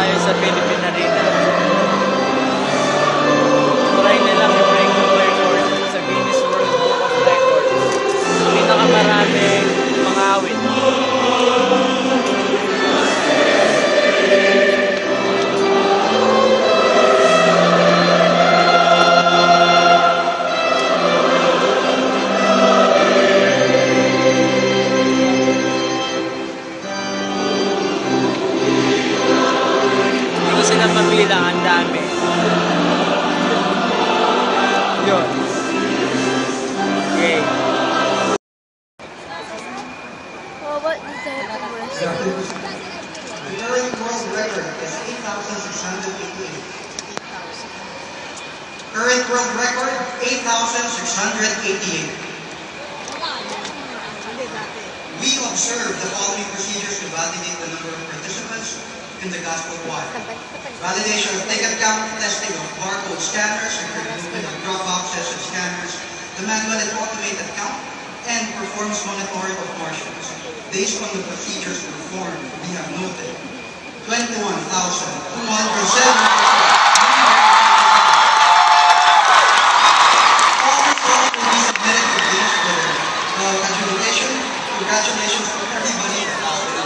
tayo sa Philippine Arena. Try nilang i-break yung record sa Guinness World Book of Records. Pinakamaraming mga awit. Sila mabilang, ang dami. Yun. Okay. Well, what is the worst? The current world record is 8,688. Current world record, 8,688. We observe the following procedures to validate the number of participants in the gospel choir. Validation of ticket count, testing of barcode scanners, and movement of drop boxes and scanners, the manual and automated count, and performance monitoring of marshals. Based on the procedures performed, we have noted 21,207. All results will be submitted to Guinness World. Congratulations to everybody that has been